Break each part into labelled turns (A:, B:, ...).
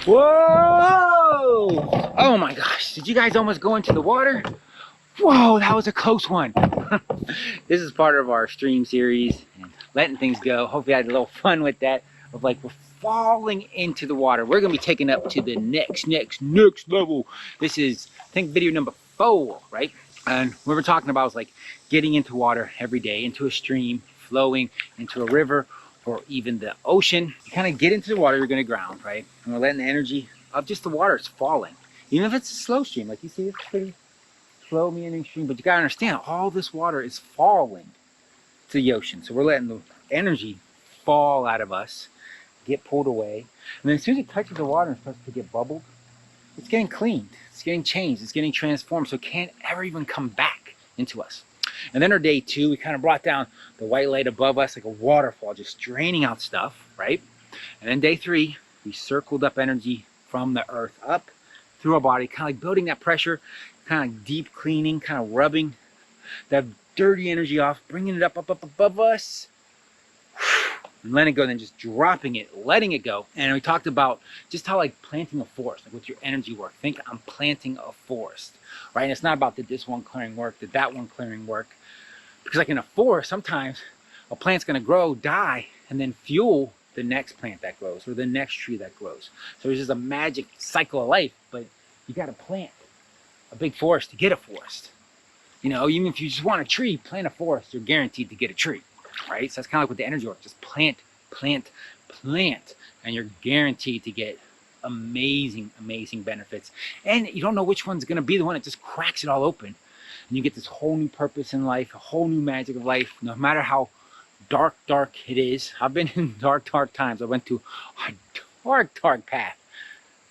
A: Whoa! Oh my gosh, did you guys almost go into the water? Whoa, that was a close one. This is part of our stream series and letting things go. Hopefully I had a little fun with that, of like we're falling into the water. We're gonna be taken up to the next level. This is, I think, video number 4, right? And what we're talking about is like getting into water every day, into a stream, flowing into a river, or even the ocean. You kind of get into the water, you're gonna ground, right? And we're letting the energy of just the water is falling. Even if it's a slow stream, like you see, it's pretty slow meandering stream, but you gotta understand, all this water is falling to the ocean. So we're letting the energy fall out of us, get pulled away. And then as soon as it touches the water and starts to get bubbled, it's getting cleaned, it's getting changed, it's getting transformed, so it can't ever even come back into us. And then our day 2, we kind of brought down the white light above us like a waterfall, just draining out stuff, right? And then day 3, we circled up energy from the earth up through our body, kind of like building that pressure, kind of deep cleaning, kind of rubbing that dirty energy off, bringing it up above us, and letting it go, then just dropping it, letting it go. And we talked about just how like planting a forest, like with your energy work. Think I'm planting a forest, right? And it's not about did this one clearing work, did that one clearing work? Because like in a forest, sometimes a plant's gonna grow, die, and then fuel the next plant that grows or the next tree that grows. So it's just a magic cycle of life, but you gotta plant a big forest to get a forest. You know, even if you just want a tree, plant a forest, you're guaranteed to get a tree, right? So that's kind of like with the energy work, just plant, and you're guaranteed to get amazing benefits. And you don't know which one's gonna be the one that just cracks it all open. And you get this whole new purpose in life, a whole new magic of life, no matter how dark it is. I've been in dark times. I went to a dark path.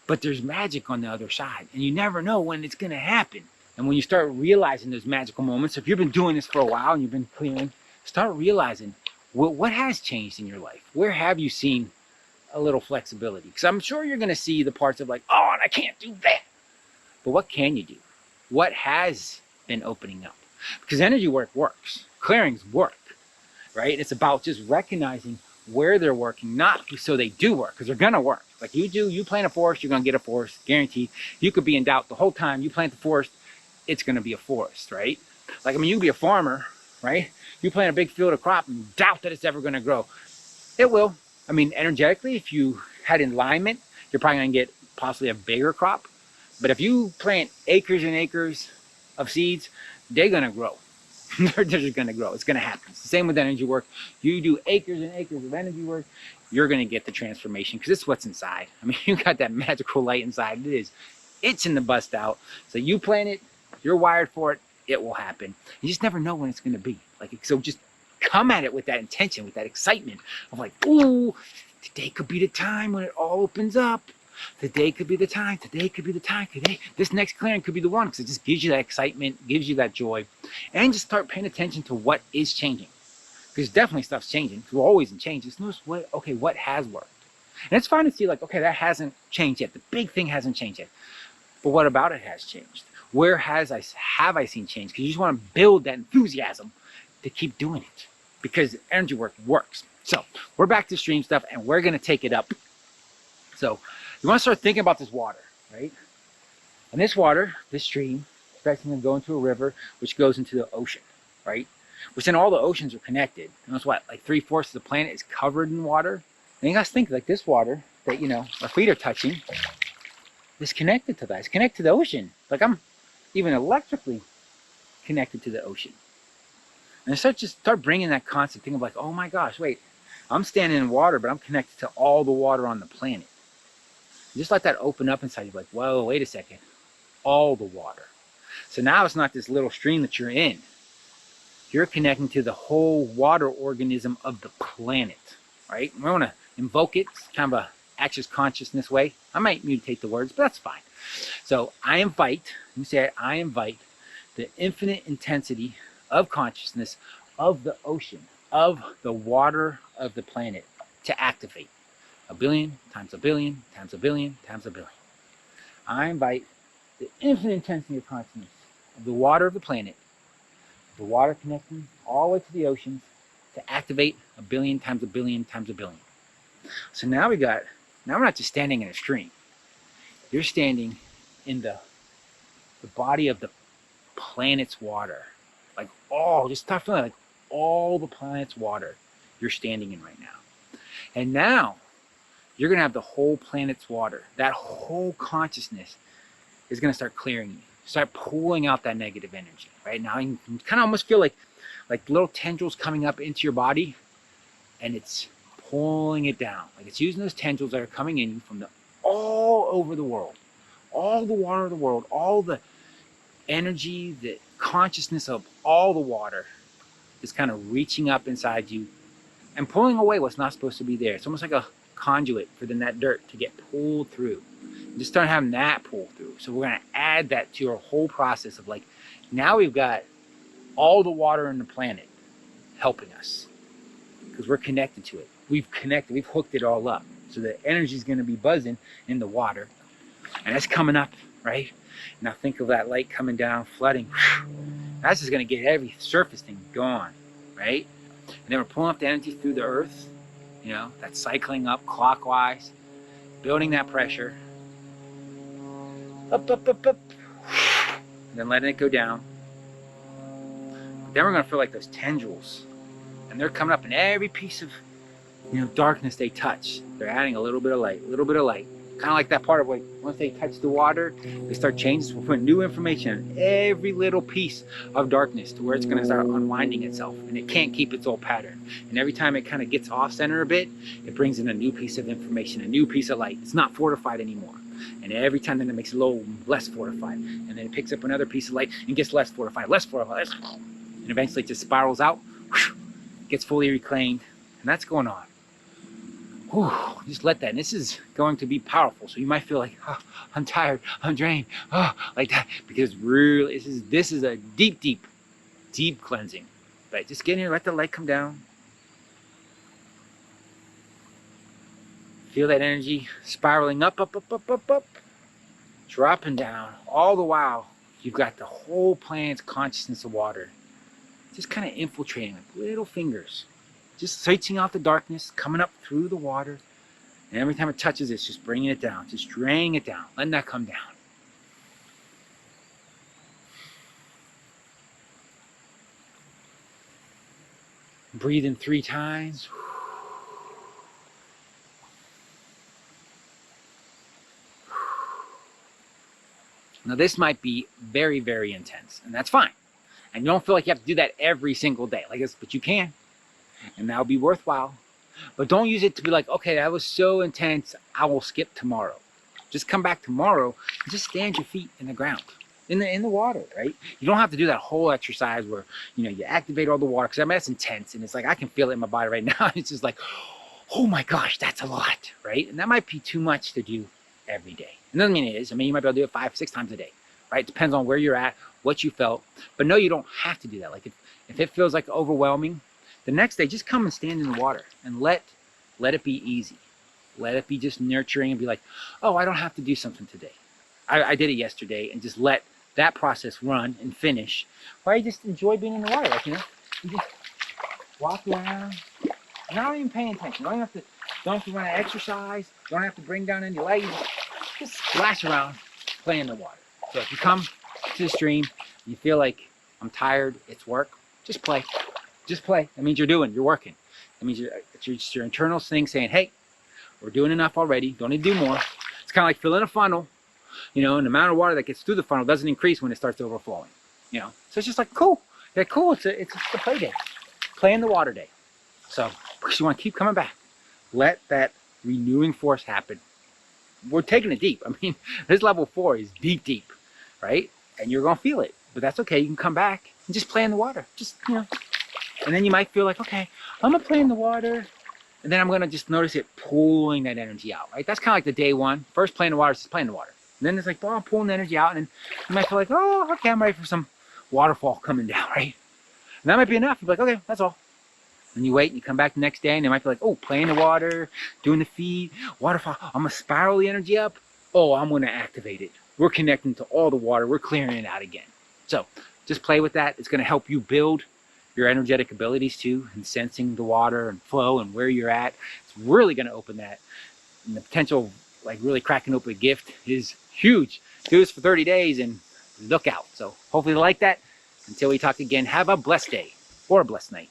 A: But there's magic on the other side, and you never know when it's gonna happen. And when you start realizing those magical moments, if you've been doing this for a while and you've been clearing, start realizing what has changed in your life. Where have you seen a little flexibility? Because I'm sure you're gonna see the parts of like, oh, and I can't do that. But what can you do? What has been opening up? Because energy work works, clearings work, right? It's about just recognizing where they're working, not so they do work, because they're gonna work. Like you plant a forest, you're gonna get a forest, guaranteed. You could be in doubt the whole time you plant the forest, it's gonna be a forest, right? Like, I mean, you can be a farmer, right? You plant a big field of crop and doubt that it's ever gonna grow. It will. I mean, energetically, if you had alignment, you're probably gonna get possibly a bigger crop. But if you plant acres and acres of seeds, they're gonna grow. They're just gonna grow. It's gonna happen. It's the same with energy work. You do acres and acres of energy work, you're gonna get the transformation, because it's what's inside. I mean, you got that magical light inside. It's in the bust out. So you plant it, you're wired for it, it will happen. You just never know when it's gonna be. Like, so just come at it with that intention, with that excitement of like, ooh, today could be the time when it all opens up. Today could be the time. Today could be the time. Today, this next clearing could be the one, because it just gives you that excitement, gives you that joy, and just start paying attention to what is changing. Because definitely stuff's changing. We're always in change. Just notice what has worked. And it's fine to see like, okay, that hasn't changed yet. The big thing hasn't changed yet. But what about it has changed? Where have I seen change? Because you just want to build that enthusiasm to keep doing it. Because energy work works. So we're back to stream stuff, and we're gonna take it up. So you want to start thinking about this water, right? And this water, this stream, is going to go into a river, which goes into the ocean, right? Which then all the oceans are connected. And that's what, like 3/4 of the planet is covered in water. And you guys think like this water that, you know, our feet are touching is connected to that. It's connected to the ocean. Like I'm even electrically connected to the ocean. And I start bringing that concept, thinking of like, oh my gosh, wait, I'm standing in water, but I'm connected to all the water on the planet. Just let that open up inside you, like, whoa, wait a second, all the water. So now it's not this little stream that you're in. You're connecting to the whole water organism of the planet, right? We want to invoke it, it's kind of a access consciousness way. I might mutate the words, but that's fine. So I invite the infinite intensity of consciousness of the ocean, of the water of the planet to activate. 1 billion times 1 billion times 1 billion times 1 billion. I invite the infinite intensity of consciousness of the water of the planet, the water connecting all the way to the oceans, to activate 1 billion times 1 billion times 1 billion. So now we're not just standing in a stream. You're standing in the body of the planet's water. Like, oh, just start feeling like all the planet's water you're standing in right now. And now you're going to have the whole planet's water. That whole consciousness is going to start clearing you. Start pulling out that negative energy. Right now, you can kind of almost feel like little tendrils coming up into your body, and it's pulling it down. Like it's using those tendrils that are coming in from all over the world, all the water of the world, all the energy, the consciousness of all the water is kind of reaching up inside you and pulling away what's not supposed to be there. It's almost like a conduit for then that dirt to get pulled through. Just start having that pull through. So we're going to add that to your whole process of like, now we've got all the water on the planet helping us because we're connected to it. We've connected, we've hooked it all up. So the energy is going to be buzzing in the water, and it's coming up, right? Now think of that light coming down, flooding. That's just going to get every surface thing gone, right? And then we're pulling up the energy through the earth, you know, that's cycling up clockwise, building that pressure. Up, up, up, up. And then letting it go down. But then we're going to feel like those tendrils, and they're coming up in every piece of, you know, darkness they touch. They're adding a little bit of light, a little bit of light. Kind of like that part of like, once they touch the water, they start changing. So we're putting new information in every little piece of darkness to where it's going to start unwinding itself. And it can't keep its old pattern. And every time it kind of gets off center a bit, it brings in a new piece of information, a new piece of light. It's not fortified anymore. And every time then it makes it a little less fortified. And then it picks up another piece of light and gets less fortified, less fortified. And eventually it just spirals out, gets fully reclaimed. And that's going on. Whew, just let that. And this is going to be powerful. So you might feel like, oh, I'm tired, I'm drained, oh, like that. Because really, this is a deep, deep, deep cleansing. But just get in here, let the light come down. Feel that energy spiraling up, up, up, up, up, up. Dropping down. All the while, you've got the whole planet's consciousness of water. Just kind of infiltrating with little fingers. Just searching out the darkness, coming up through the water. And every time it touches, it's just bringing it down, just draining it down, letting that come down. Breathe in 3 times. Now this might be very, very intense, and that's fine. And you don't feel like you have to do that every single day, but you can. And that'll be worthwhile. But don't use it to be like, okay, that was so intense, I will skip tomorrow. Just come back tomorrow and just stand your feet in the ground, in the water, right? You don't have to do that whole exercise where, you know, you activate all the water, because I mean, that's intense, and it's like, I can feel it in my body right now. It's just like, oh my gosh, that's a lot, right? And that might be too much to do every day. It doesn't mean it is. I mean, you might be able to do it 5, 6 times a day, right? It depends on where you're at, what you felt. But no, you don't have to do that. Like if it feels like overwhelming, the next day, just come and stand in the water and let it be easy. Let it be just nurturing and be like, oh, I don't have to do something today. I did it yesterday, and just let that process run and finish. Or you just enjoy being in the water, like, you know, you just walk around. You're not even paying attention. You don't have to want to exercise. You don't have to bring down any legs. Just splash around, play in the water. So if you come to the stream, you feel like I'm tired, it's work, just play. Just play. That means you're working. That means it's your internal thing saying, hey, we're doing enough already. Don't need to do more. It's kind of like filling a funnel, you know, and the amount of water that gets through the funnel doesn't increase when it starts overflowing, you know. So it's just like, cool. Yeah, cool. It's a play day. Play in the water day. So you want to keep coming back. Let that renewing force happen. We're taking it deep. I mean, this level 4 is deep, deep, right? And you're going to feel it. But that's okay. You can come back and just play in the water. Just, you know. And then you might feel like, okay, I'm going to play in the water. And then I'm going to just notice it pulling that energy out, right? That's kind of like the day 1. First, play in the water, just play in the water. And then it's like, oh, I'm pulling the energy out. And then you might feel like, oh, okay, I'm ready for some waterfall coming down, right? And that might be enough. You'll be like, okay, that's all. And you wait and you come back the next day and they might be like, oh, play in the water, doing the feet, waterfall. I'm going to spiral the energy up. Oh, I'm going to activate it. We're connecting to all the water. We're clearing it out again. So just play with that. It's going to help you build your energetic abilities too, and sensing the water and flow and where you're at. It's really going to open that. And the potential like really cracking open a gift is huge. Do this for 30 days and look out. So hopefully you like that. Until we talk again, have a blessed day or a blessed night.